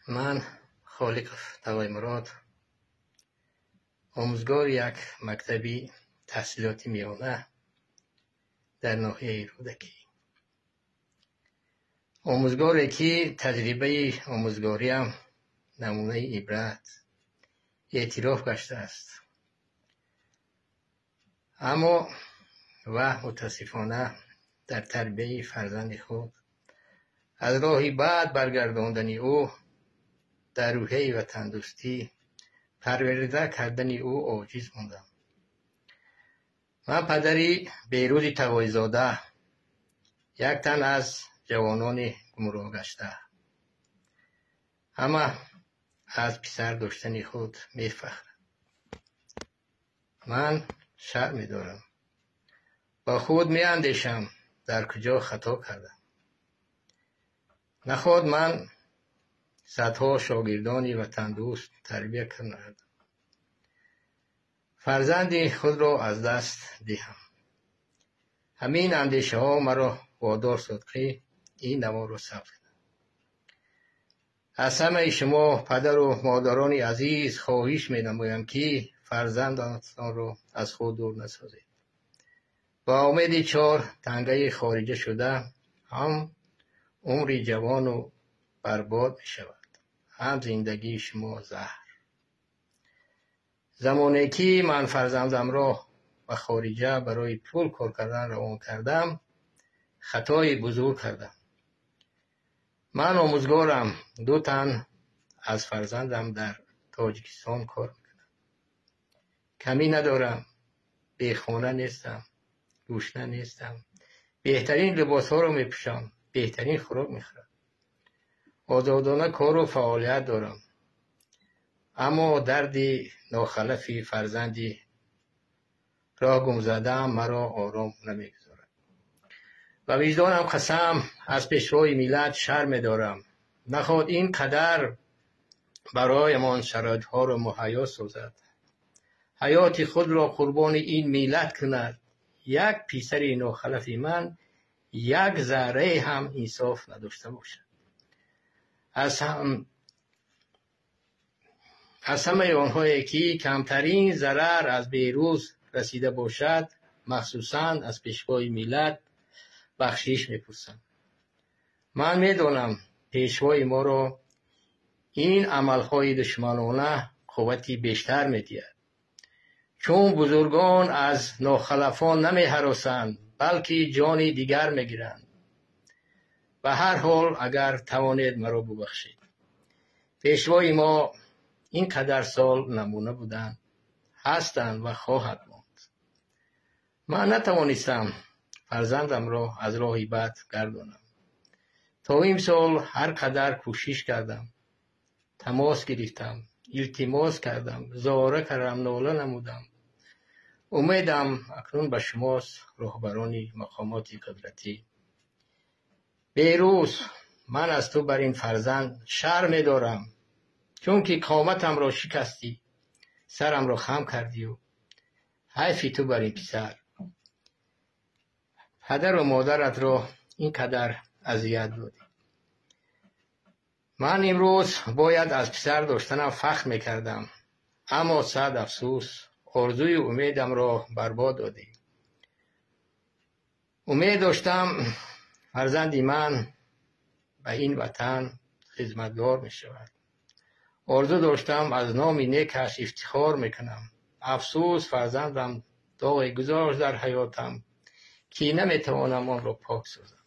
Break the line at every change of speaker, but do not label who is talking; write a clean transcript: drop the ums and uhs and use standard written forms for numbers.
من خالق توای مراد آموزگار یک مکتبی تحصیلاتی میانه در ناحیه رودکی، آموزگاری که تجربه آموزگاریم نمونه عبرت اعتراف گشته است، اما و متاسفانه در تربیت فرزند خود از راهی بعد برگرداندن او در روحی و تندرستی پرورده کردن او عاجز موندم. من پدری بیروز توایزاده، یک تن از جوانان گمراه گشته، اما از پسر داشتن خود میفخرم. من شرم دارم، با خود می اندیشم در کجا خطا کردم. نخود من صدها شاگردانی وطن دوست تربیت کردم، فرزندی خود را از دست دهم. همین اندیشه ها مرا وادار ساخت که این نما را ثبت کنم. از همه شما پدر و مادران عزیز خواهش می نمایم که فرزندانتان را از خود دور نسازید. با امید 4 تنگه خارجه شده هم عمر جوان و برباد می شود، هم زندگی شما زهر. زمانی که من فرزندم را و خارجه برای پول کار کردن روان کردم، خطای بزرگ کردم. من آموزگارم، 2 تن از فرزندم در تاجیکستان کار میکنم. کمی ندارم، بی خانه نیستم، گوشنه نیستم، بهترین لباس ها رو میپوشم، بهترین خوراک میخورم، آزادانه کار و فعالیت دارم، اما درد ناخلفی فرزندی راه گم زدم مرا آرام نمیگذارد و وجدانم قسم از پیشروی ملت شرم دارم. نخواد این قدر برایمان شرایط ها را مهیا سازد، حیات خود را قربان این ملت کند. یک پسر ناخلفی من یک ذره هم انصاف نداشته باشد. از همه آنهایی که کمترین ضرر از بیروز رسیده باشد، مخصوصاً از پیشوای ملت بخشش میپرسم. من میدانم پیشوای ما را این عملهای دشمنانه قوتی بیشتر میدهد، چون بزرگان از ناخلفان نمیهراسند بلکه جان دیگر میگیرند. به هر حال اگر توانید مرا ببخشید، پیشوای ما این قدر سال نمونه بودند، هستند و خواهد ماند. من نتوانستم فرزندم را از راه بد گردانم. تا امسال هر قدر کوشش کردم، تماس گرفتم، التماس کردم، زاره کردم، ناله نمودم. امیدم اکنون به شماست، رهبران مقامات قدرتی. بیروز من از تو بر این فرزند شرم دارم، چون که قامتم را شکستی، سرم را خم کردی و حیفی تو بر این پسر. پدر و مادرت را این قدر اذیت دادی. من امروز باید از پسر داشتنم فخر میکردم، اما صد افسوس آرزوی امیدم را برباد دادی. امید داشتم فرزندی من به این وطن خدمتگار می شود. آرزو داشتم از نام نیکش افتخار میکنم. افسوس فرزندم داغی گذاشت در حیاتم که نمیتوانم آن را پاک سازم.